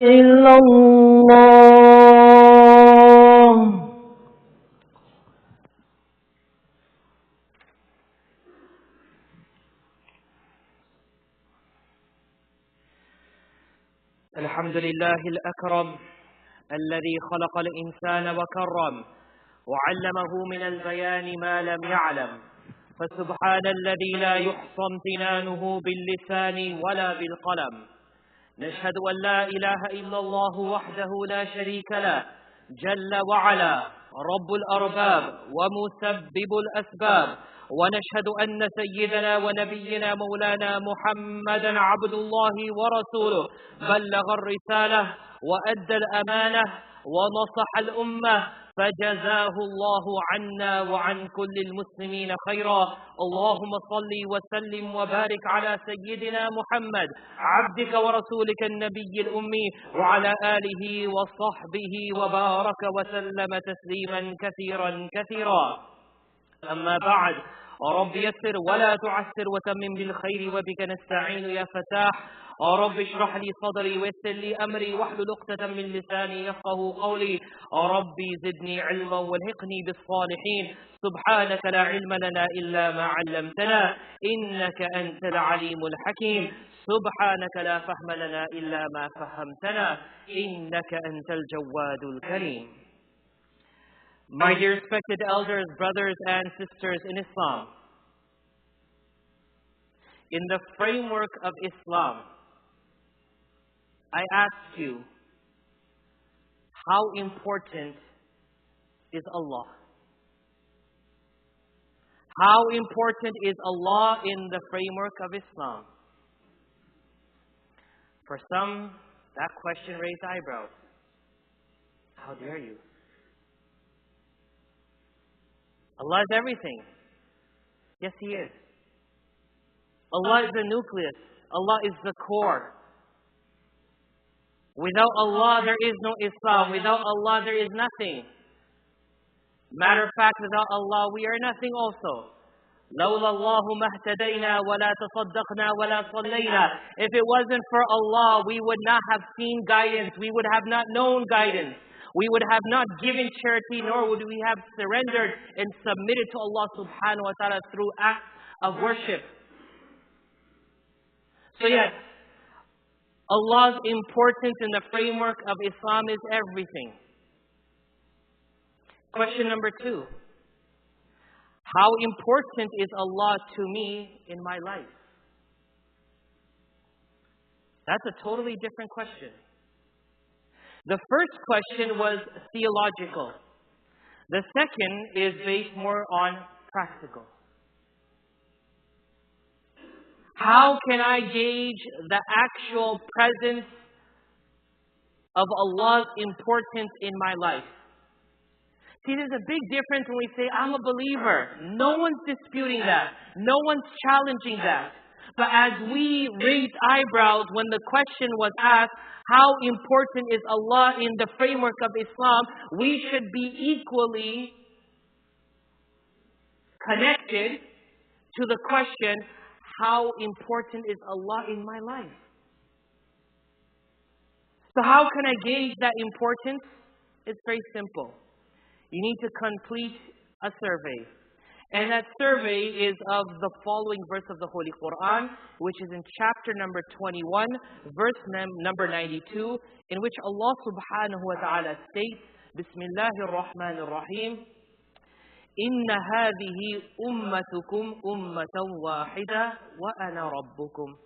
إلا الله. الحمد لله الأكرم الذي خلق الإنسان وكرم وعلمه من البيان ما لم يعلم، فسبحان الذي لا يحصى امتنانه باللسان ولا بالقلم. نشهد أن لا إله إلا الله وحده لا شريك له جل وعلا رب الأرباب ومسبب الأسباب، ونشهد أن سيدنا ونبينا مولانا محمدا عبد الله ورسوله، بلغ الرسالة وأدى الأمانة ونصح الأمة، فجزاه الله عنا وعن كل المسلمين خيرا. اللهم صل وسلم وبارك على سيدنا محمد عبدك ورسولك النبي الأمي وعلى آله وصحبه وبارك وسلم تسليما كثيرا كثيرا. أما بعد، رب يسر ولا تعسر وتمم بالخير وبك نستعين يا فتاح. رب اشرح لي صدري ويسر لي أمري واحلل عقدة من لساني يفقه قولي. ربي زدني علما والحقني بالصالحين. سبحانك لا علم لنا إلا ما علمتنا إنك أنت العليم الحكيم. سبحانك لا فهم لنا إلا ما فهمتنا إنك أنت الجواد الكريم. My dear respected elders, brothers and sisters in Islam, in the framework of Islam, I ask you, how important is Allah? How important is Allah in the framework of Islam? For some, that question raised eyebrows. How dare you? Allah is everything. Yes, He is. Allah is the nucleus. Allah is the core. Without Allah, there is no Islam. Without Allah, there is nothing. Matter of fact, without Allah, we are nothing also. لَوْلَا اللَّهُ مَهْتَدَيْنَا وَلَا تَصَدَّقْنَا وَلَا صَلَّيْنَا. If it wasn't for Allah, we would not have seen guidance. We would have not known guidance. We would have not given charity, nor would we have surrendered and submitted to Allah subhanahu wa ta'ala through acts of worship. So yes, Allah's importance in the framework of Islam is everything. Question number 2. How important is Allah to me in my life? That's a totally different question. The first question was theological. The second is based more on practical. How can I gauge the actual presence of Allah's importance in my life? See, there's a big difference when we say, I'm a believer. No one's disputing that. No one's challenging that. But as we raised eyebrows when the question was asked, how important is Allah in the framework of Islam, we should be equally connected to the question, how important is Allah in my life? So how can I gauge that importance? It's very simple. You need to complete a survey. And that survey is of the following verse of the Holy Quran, which is in chapter number 21, verse number 92, in which Allah subhanahu wa ta'ala states, Bismillahir Rahmanir Rahim, Inna hadhihi ummatukum ummatan wahida wa ana rabbukum.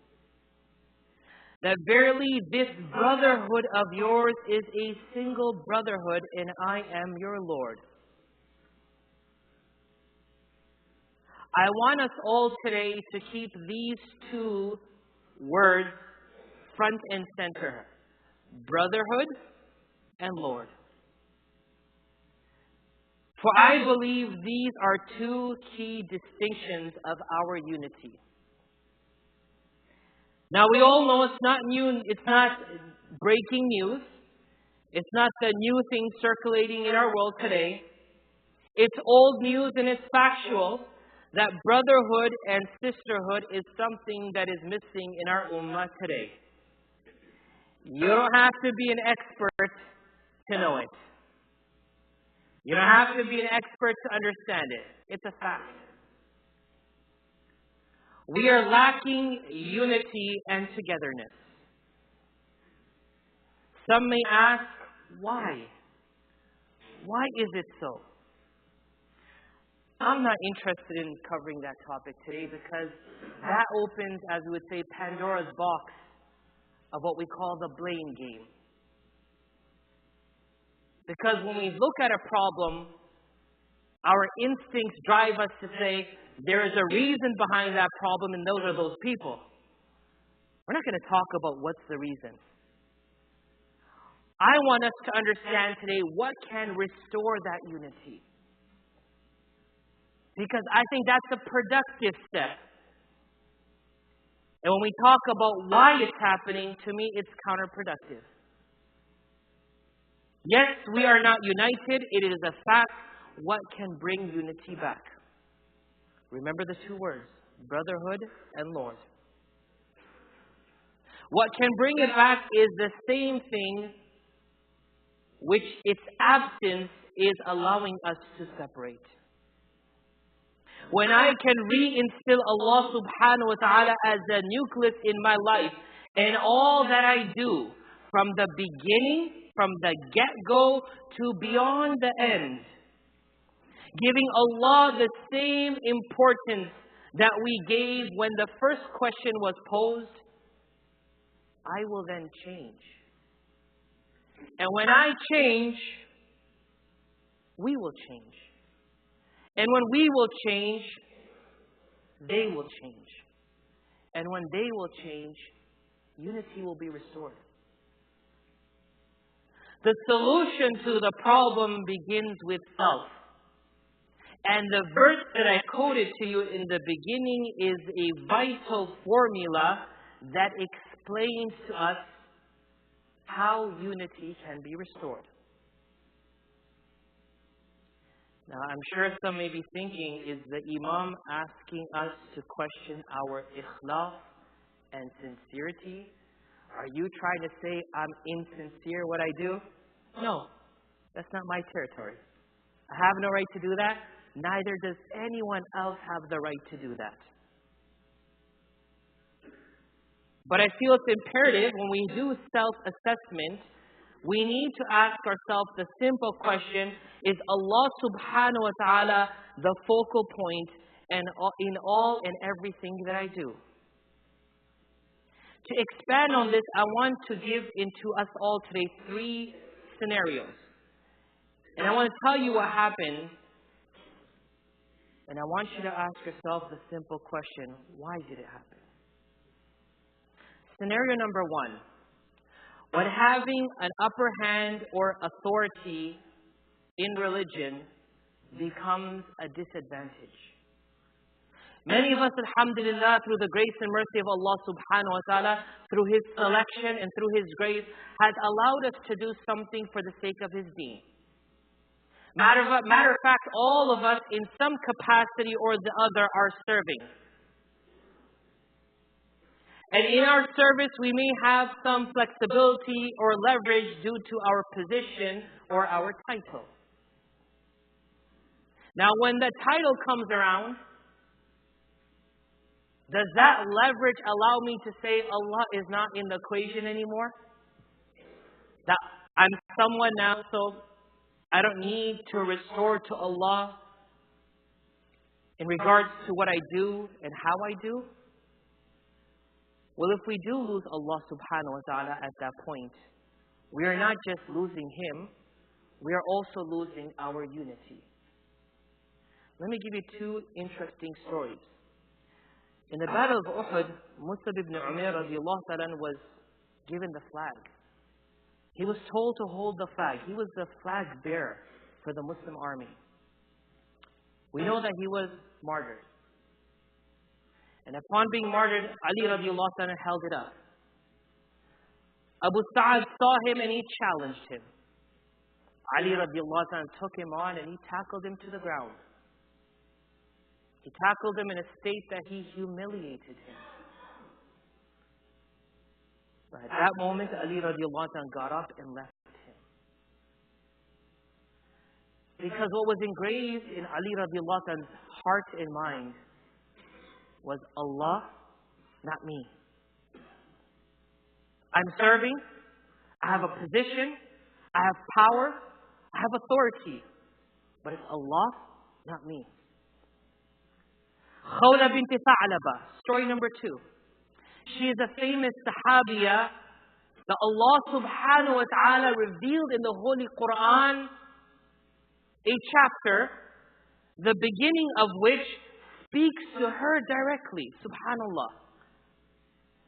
That verily this brotherhood of yours is a single brotherhood, and I am your Lord. I want us all today to keep these two words front and center. Brotherhood and Lord. For I believe these are two key distinctions of our unity. Now we all know it's not new, it's not breaking news. It's not the new thing circulating in our world today. It's old news and it's factual that brotherhood and sisterhood is something that is missing in our ummah today. You don't have to be an expert to know it. You don't have to be an expert to understand it. It's a fact. We are lacking unity and togetherness. Some may ask, why? Why is it so? I'm not interested in covering that topic today because that opens, as we would say, Pandora's box of what we call the blame game. Because when we look at a problem, our instincts drive us to say, there is a reason behind that problem and those are those people. We're not going to talk about what's the reason. I want us to understand today what can restore that unity. Because I think that's a productive step. And when we talk about why it's happening, to me it's counterproductive. Yes, we are not united. It is a fact. What can bring unity back? Remember the two words, brotherhood and Lord. What can bring it back is the same thing which its absence is allowing us to separate. When I can reinstill Allah subhanahu wa ta'ala as the nucleus in my life, and all that I do, from the beginning, from the get-go to beyond the end, giving Allah the same importance that we gave when the first question was posed, I will then change. And when I change, we will change. And when we will change, they will change. And when they will change, unity will be restored. The solution to the problem begins with self. And the verse that I quoted to you in the beginning is a vital formula that explains to us how unity can be restored. Now, I'm sure some may be thinking, is the Imam asking us to question our ikhlas and sincerity? Are you trying to say I'm insincere what I do? No, that's not my territory. I have no right to do that. Neither does anyone else have the right to do that. But I feel it's imperative when we do self-assessment, we need to ask ourselves the simple question, is Allah subhanahu wa ta'ala the focal point in all and everything that I do? To expand on this, I want to give into us all today 3 scenarios. And I want to tell you what happened. And I want you to ask yourself the simple question, why did it happen? Scenario number 1. When having an upper hand or authority in religion becomes a disadvantage. Many of us, alhamdulillah, through the grace and mercy of Allah subhanahu wa ta'ala, through His selection and through His grace, has allowed us to do something for the sake of His deen. Matter of fact, all of us in some capacity or the other are serving. And in our service, we may have some flexibility or leverage due to our position or our title. Now, when the title comes around, does that leverage allow me to say Allah is not in the equation anymore? That I'm someone now, so I don't need to restore to Allah in regards to what I do and how I do? Well, if we do lose Allah subhanahu wa ta'ala at that point, we are not just losing Him, we are also losing our unity. Let me give you 2 interesting stories. In the Battle of Uhud, Mus'ab ibn Umair radiallahu ta'ala was given the flag. He was told to hold the flag. He was the flag bearer for the Muslim army. We know that he was martyred. And upon being martyred, Ali radiallahu ta'ala held it up. Abu Sa'ad saw him and he challenged him. Ali radiallahu ta'ala took him on and he tackled him to the ground. He tackled him in a state that he humiliated him. At that moment, Ali radiallahu anhu got up and left him. Because what was engraved in Ali radiallahu anhu's heart and mind was Allah, not me. I'm serving, I have a position, I have power, I have authority. But it's Allah, not me. Khawla bint Tha'laba, story number 2. She is a famous Sahabiya that Allah subhanahu wa ta'ala revealed in the Holy Quran a chapter, the beginning of which speaks to her directly. Subhanallah.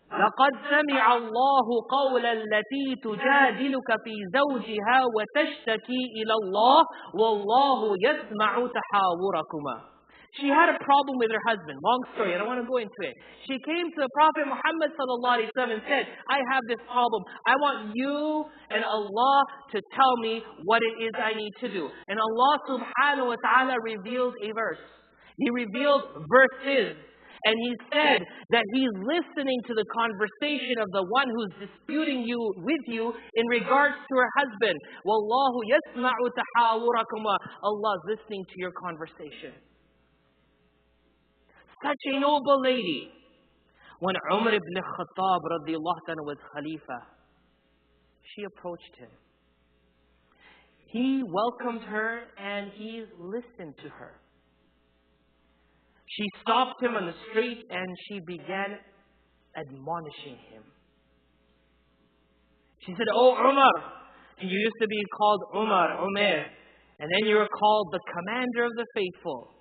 لقد سمع الله قول التي تجادلك في زوجها وتشتكي إلى الله والله يسمع تحاوركما. She had a problem with her husband. Long story, I don't want to go into it. She came to the Prophet Muhammad sallallahu alaihi wasallam and said, I have this problem. I want you and Allah to tell me what it is I need to do. And Allah subhanahu wa ta'ala revealed a verse. He revealed verses. And He said that He's listening to the conversation of the one who's disputing with you in regards to her husband. Wallahu yasma'u tahawurakuma. Allah's listening to your conversation. Such a noble lady. When Umar ibn Khattab radiallahu anhu was Khalifa, she approached him. He welcomed her and he listened to her. She stopped him on the street and she began admonishing him. She said, Oh Umar, you used to be called Umar, and then you were called the commander of the faithful.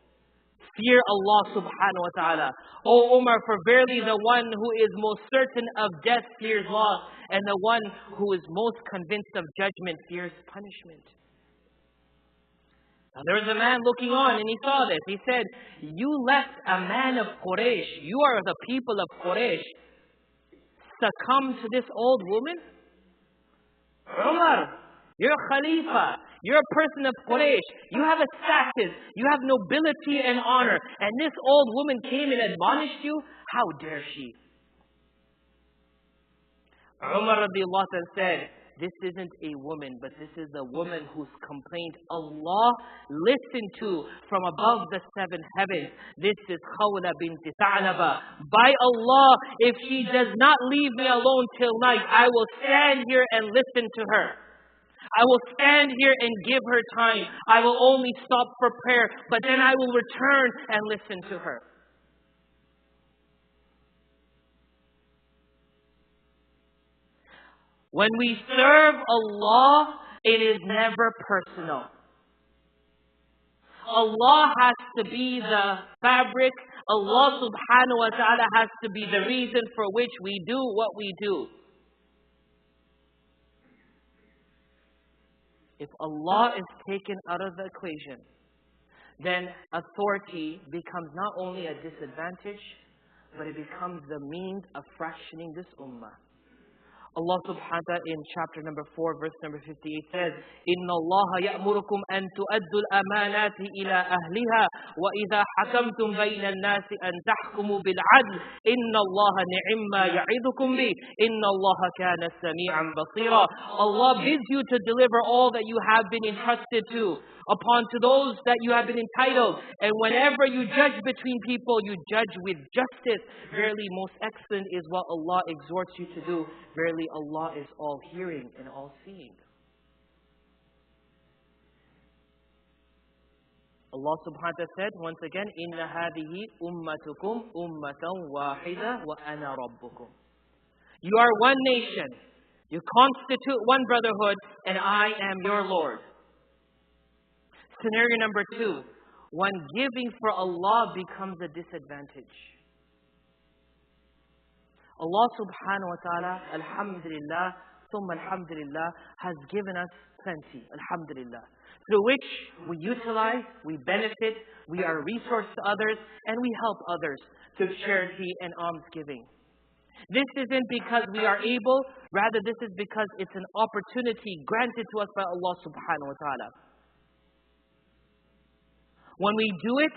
Fear Allah subhanahu wa ta'ala. O Umar, for verily the one who is most certain of death fears loss, and the one who is most convinced of judgment fears punishment. Now there was a man looking on and he saw this. He said, you left a man of Quraysh, you are the people of Quraysh, succumb to this old woman? Umar, you're a Khalifa. You're a person of Quraysh. You have a status. You have nobility and honor. And this old woman came and admonished you? How dare she? Umar radiallahu anhu said, this isn't a woman, but this is a woman whose complaint Allah listened to from above the 7 heavens. This is Khawla bint Tha'laba. By Allah, if she does not leave me alone till night, I will stand here and listen to her. I will stand here and give her time. I will only stop for prayer, but then I will return and listen to her. When we serve Allah, it is never personal. Allah has to be the fabric. Allah subhanahu wa ta'ala has to be the reason for which we do what we do. If Allah is taken out of the equation, then authority becomes not only a disadvantage, but it becomes the means of fractioning this ummah. Allah subhanahu wa ta'ala in chapter number 4, verse number 58 says, إِنَّ اللَّهَ يَأْمُرُكُمْ أَن تُؤَدُّوا الْأَمَانَاتِ إِلَى أَهْلِهَا وَإِذَا حَكَمْتُمْ بَيْنَ النَّاسِ أَن تَحْكُمُوا بِالْعَدْلِ إِنَّ اللَّهَ نِعِمَّ مَا يَعِظُكُمْ بِهِ إِنَّ اللَّهَ كَانَ سَمِيعًا بَصِيرًا. Allah bids you to deliver all that you have been entrusted to to those that you have been entitled. And whenever you judge between people, you judge with justice. Verily, most excellent is what Allah exhorts you to do. Verily, Allah is all hearing and all seeing. Allah subhanahu wa ta'ala said once again, Inna hadihi ummatukum ummatan wahida wa ana rabbukum. You are one nation. You constitute one brotherhood, and I am your Lord. Scenario number 2, when giving for Allah becomes a disadvantage. Allah subhanahu wa ta'ala, alhamdulillah, thumma alhamdulillah, has given us plenty, alhamdulillah, through which we utilize, we benefit, we are a resource to others, and we help others through charity and almsgiving. This isn't because we are able, rather this is because it's an opportunity granted to us by Allah subhanahu wa ta'ala. When we do it,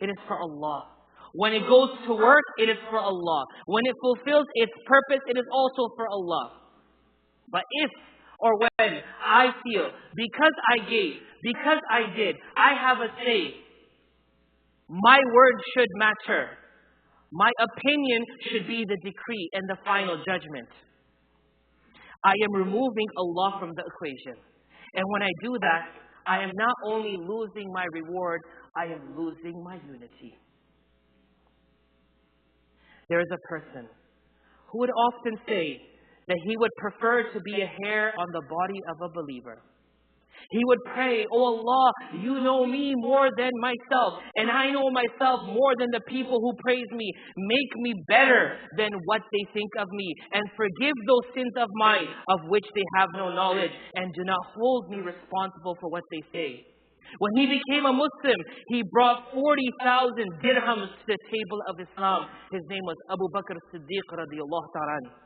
it is for Allah. When it goes to work, it is for Allah. When it fulfills its purpose, it is also for Allah. But if or when I feel, because I gave, because I did, I have a say, my word should matter. My opinion should be the decree and the final judgment. I am removing Allah from the equation. And when I do that, I am not only losing my reward, I am losing my unity. There is a person who would often say that he would prefer to be a hair on the body of a believer. He would pray, "Oh Allah, you know me more than myself, and I know myself more than the people who praise me. Make me better than what they think of me, and forgive those sins of mine of which they have no knowledge, and do not hold me responsible for what they say." When he became a Muslim, he brought 40,000 dirhams to the table of Islam. His name was Abu Bakr as-Siddiq radiyallahu ta'ala.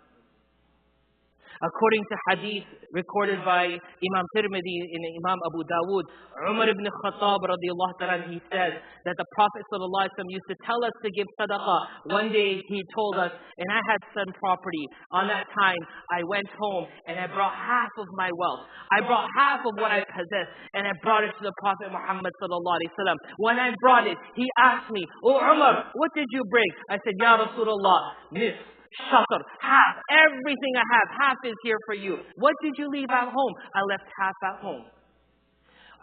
According to hadith recorded by Imam Tirmidhi and Imam Abu Dawood, Umar ibn Khattab radiyallahu ta'ala, he says that the Prophet sallallahu alaihi wasallam used to tell us to give sadaqah. One day he told us, and I had some property. On that time, I went home and I brought half of my wealth. I brought half of what I possessed and I brought it to the Prophet Muhammad sallallahu alaihi wasallam. When I brought it, he asked me, "Oh Umar, what did you bring?" I said, "Ya Rasulullah, nisf, shatr, half, everything I have, half is here for you. What did you leave at home?" I left half at home.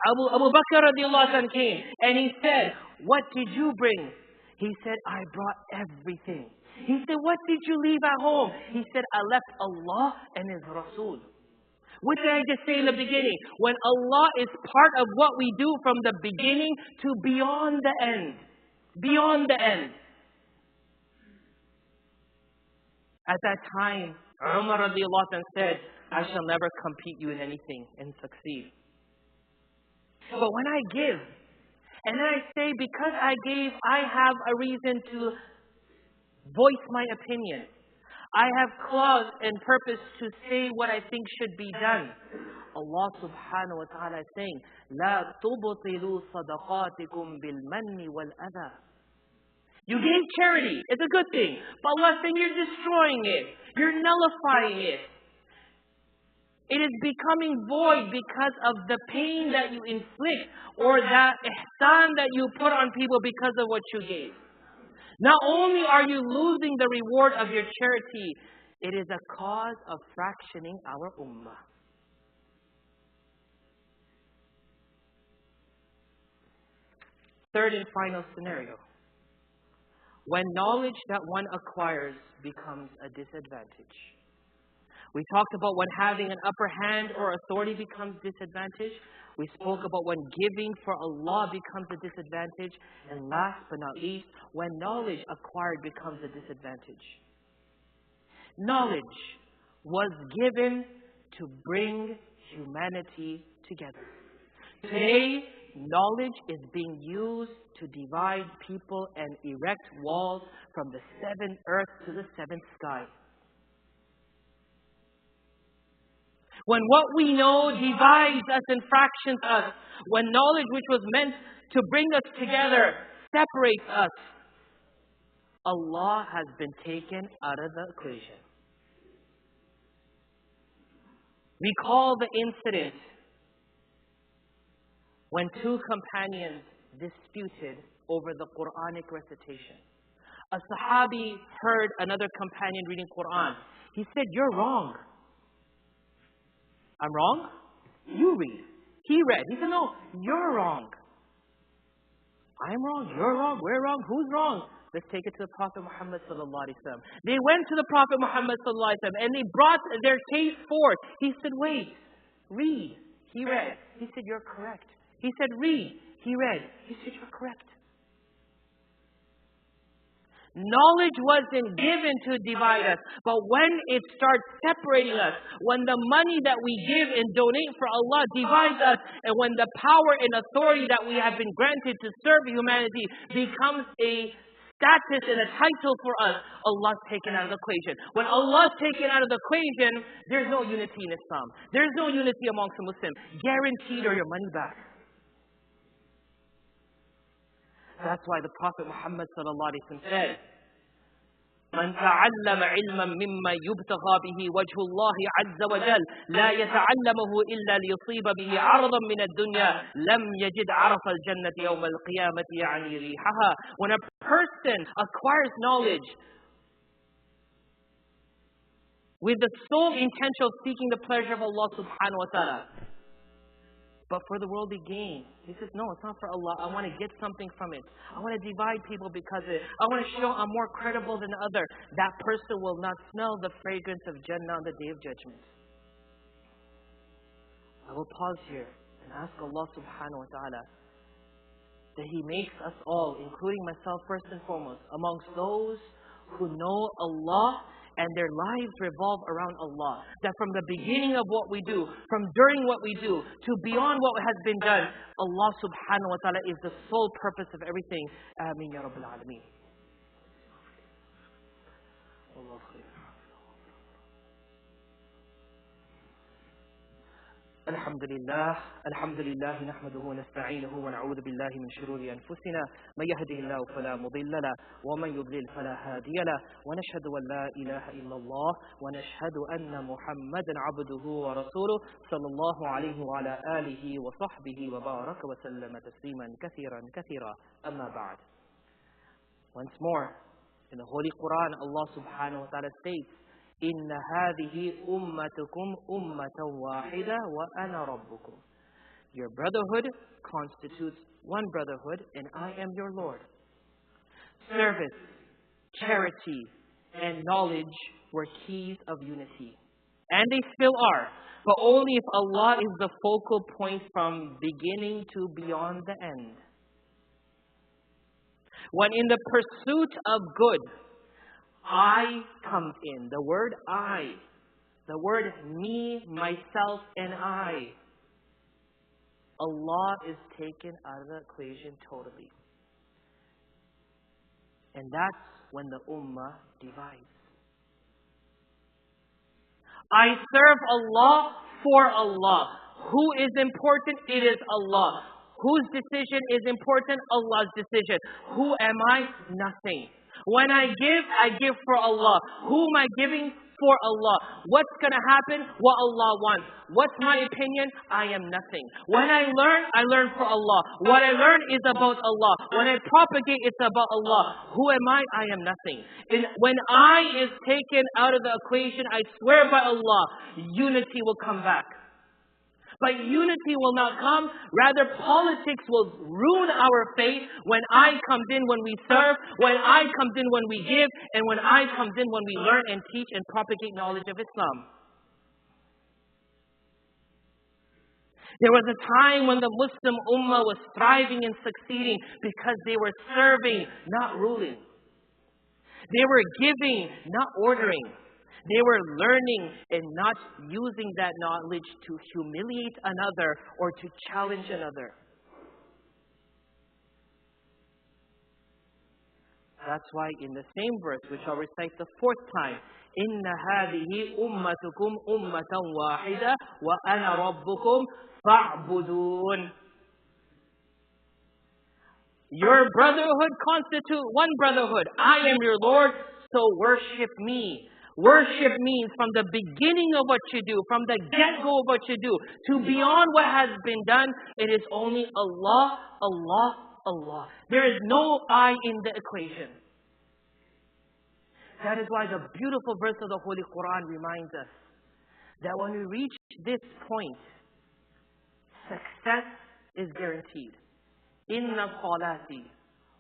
Abu Bakr radiallahu anhu came and he said, "What did you bring?" He said, "I brought everything." He said, "What did you leave at home?" He said, "I left Allah and His Rasul." What did I just say in the beginning? When Allah is part of what we do from the beginning to beyond the end. Beyond the end. At that time, Umar radiallahu anhu said, "I shall never compete you in anything and succeed." But when I give, and then I say, because I gave, I have a reason to voice my opinion. I have cause and purpose to say what I think should be done. Allah subhanahu wa ta'ala is saying, "La tubtilu sadaqatikum bil manni wal adha." You gave charity. It's a good thing. But Allah is saying you're destroying it. You're nullifying it. It is becoming void because of the pain that you inflict or that ihsan that you put on people because of what you gave. Not only are you losing the reward of your charity, it is a cause of fractioning our ummah. Third and final scenario. When knowledge that one acquires becomes a disadvantage. We talked about when having an upper hand or authority becomes disadvantage. We spoke about when giving for Allah becomes a disadvantage. And last but not least, when knowledge acquired becomes a disadvantage. Knowledge was given to bring humanity together. Today, knowledge is being used to divide people and erect walls from the seventh earth to the seventh sky. When what we know divides us and fractions us, when knowledge which was meant to bring us together separates us, Allah has been taken out of the equation. Recall the incident when two companions disputed over the Quranic recitation. A Sahabi heard another companion reading Quran. He said, "You're wrong." "I'm wrong?" "You read." He read. He said, "No, you're wrong." "I'm wrong, you're wrong, we're wrong, who's wrong?" Let's take it to the Prophet Muhammad sallallahu alaihi wasallam. They went to the Prophet Muhammad sallallahu alaihi wasallam and they brought their case forth. He said, "Wait, read." He read. He said, "You're correct." He said, "Read." He read. He said, "You're correct." Knowledge wasn't given to divide us, but when it starts separating us, when the money that we give and donate for Allah divides us, and when the power and authority that we have been granted to serve humanity becomes a status and a title for us, Allah's taken out of the equation. When Allah's taken out of the equation, there's no unity in Islam. There's no unity amongst the Muslims. Guaranteed or your money back. That's why the Prophet Muhammad sallallahu alaihi wasallam said, من تعلم علما مما يبتغى به وجه الله عز وجل لا يتعلمه إلا ليصيب به عرضا من الدنيا لم يجد عرف الجنة يوم القيامة يعني ريحها. When a person acquires knowledge with the sole intention of seeking the pleasure of Allah subhanahu wa ta'ala, but for the worldly gain, he says, no, it's not for Allah. I want to get something from it. I want to divide people because of it. I want to show I'm more credible than the other. That person will not smell the fragrance of Jannah on the Day of Judgment. I will pause here and ask Allah subhanahu wa ta'ala that He makes us all, including myself first and foremost, amongst those who know Allah and their lives revolve around Allah. That from the beginning of what we do, from during what we do, to beyond what has been done, Allah subhanahu wa ta'ala is the sole purpose of everything. Ameen ya Rabbil Alameen. Allah khair. الحمد لله نحمده ونستعينه ونعوذ بالله من شرور أنفسنا من يهده الله فلا مضل له ومن يضلل فلا هادي له ونشهد أن لا إله إلا الله ونشهد أن محمدا عبده ورسوله صلى الله عليه وعلى آله وصحبه وبارك وسلم تسليما كثيرا أما بعد. Once more, in the Holy Quran, Allah subhanahu wa ta'ala states, إن هذه أمتكم أمة واحدة وأنا ربكم. Your brotherhood constitutes one brotherhood and I am your Lord. Service, charity, and knowledge were keys of unity. And they still are. But only if Allah is the focal point from beginning to beyond the end. When in the pursuit of good, I comes in. The word I. The word me, myself, and I. Allah is taken out of the equation totally. And that's when the ummah divides. I serve Allah for Allah. Who is important? It is Allah. Whose decision is important? Allah's decision. Who am I? Nothing. When I give for Allah. Who am I giving? For Allah. What's going to happen? What Allah wants. What's my opinion? I am nothing. When I learn for Allah. What I learn is about Allah. When I propagate, it's about Allah. Who am I? I am nothing. And when I is taken out of the equation, I swear by Allah, unity will come back. But unity will not come. Rather, politics will ruin our faith when I comes in when we serve, when I comes in when we give, and when I comes in when we learn and teach and propagate knowledge of Islam. There was a time when the Muslim Ummah was thriving and succeeding because they were serving, not ruling. They were giving, not ordering. They were learning and not using that knowledge to humiliate another or to challenge another. That's why in the same verse, which I'll recite the fourth time, إِنَّ هَذِهِ أُمَّتُكُمْ أُمَّةً وَاحِدَةً وَأَنَا رَبُّكُمْ فَاعْبُدُونَ. Your brotherhood constitutes one brotherhood. I am your Lord, so worship me. Worship means from the beginning of what you do, from the get-go of what you do, to beyond what has been done, it is only Allah, Allah, Allah. There is no I in the equation. That is why the beautiful verse of the Holy Quran reminds us that when we reach this point, success is guaranteed. Inna salati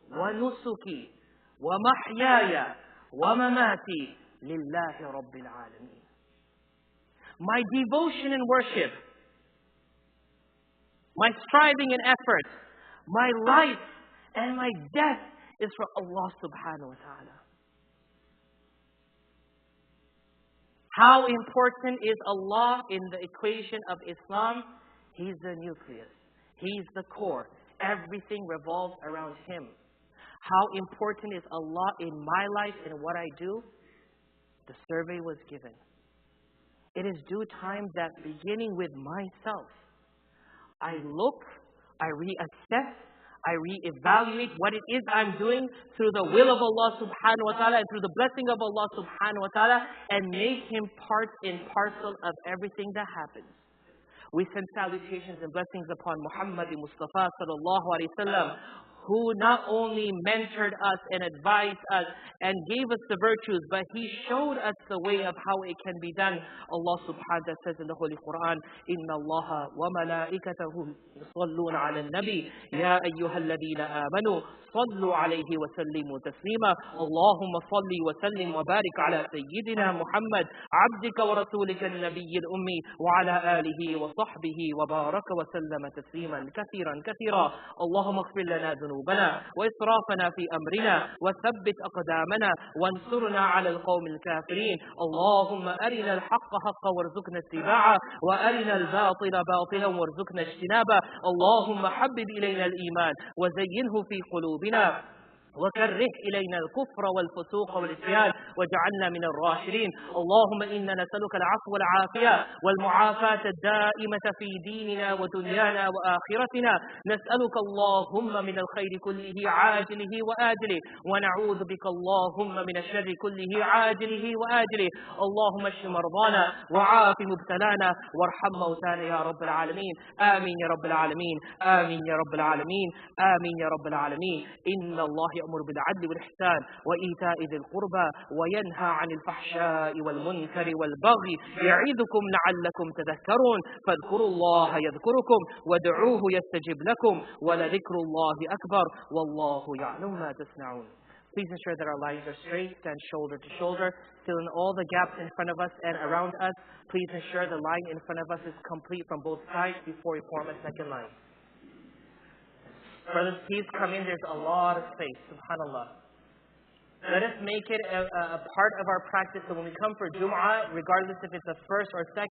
wa nusuki wa mahyaya wa mamati Lillahi Rabbil Alameen. My devotion and worship, my striving and effort, my life and my death is for Allah subhanahu wa ta'ala. How important is Allah in the equation of Islam? He's the nucleus. He's the core. Everything revolves around Him. How important is Allah in my life and what I do? The survey was given. It is due time that beginning with myself, I look, I reassess, I reevaluate what it is I'm doing through the will of Allah subhanahu wa ta'ala and through the blessing of Allah subhanahu wa ta'ala, and make Him part and parcel of everything that happens. We send salutations and blessings upon Muhammad Mustafa sallallahu alaihi wasallam, who not only mentored us and advised us and gave us the virtues, but he showed us the way of how it can be done. Allah subhanahu wa ta'ala says in the Holy Quran, Inna Allah wa malaikatahu yusalluna ala al-nabi, ya ayyuhalladhina amanu, sallu alayhi wa sallimu taslima. Allahumma salli wa sallim wa barik ala sayyidina Muhammad, abdika wa rasulika al-nabiyyi al-ummi, wa ala alihi wa sahbihi wa baraka wa sallama tasliman kathiran kathira. Allahumma ighfir lana ذنوبنا وإسرافنا في أمرنا وثبت أقدامنا وانصرنا على القوم الكافرين. اللهم أرنا الحق حقا وارزقنا اتباعه وأرنا الباطل باطلا وارزقنا اجتنابه. اللهم حبب إلينا الإيمان وزينه في قلوبنا وكره إلينا الكفر والفسوق والعصيان واجعلنا من الراشدين. اللهم إنا نسألك العفو والعافية والمعافاة الدائمة في ديننا ودنيانا وآخرتنا. نسألك اللهم من الخير كله عاجله وآجله، ونعوذ بك اللهم من الشر كله عاجله وآجله. اللهم اشف مرضانا وعاف مبتلانا وارحم موتانا يا رب العالمين. آمين يا رب العالمين. آمين يا رب العالمين. آمين يا رب العالمين. إن الله يأمر بالعدل والإحسان وإيتاء ذي القربى وينهى عن الفحشاء والمنكر والبغي يعظكم لعلكم تذكرون. فاذكروا الله يذكركم وادعوه يستجب لكم ولذكر الله أكبر والله يعلم ما تصنعون. Please ensure that our lines are straight, stand shoulder to shoulder, fill in all the gaps in front of us and around us. Please ensure the line in front of us is complete from both sides before we form a second line. Brothers, please come in. There's a lot of space. Subhanallah. Let us make it a part of our practice, so when we come for Jum'ah, regardless if it's the first or second,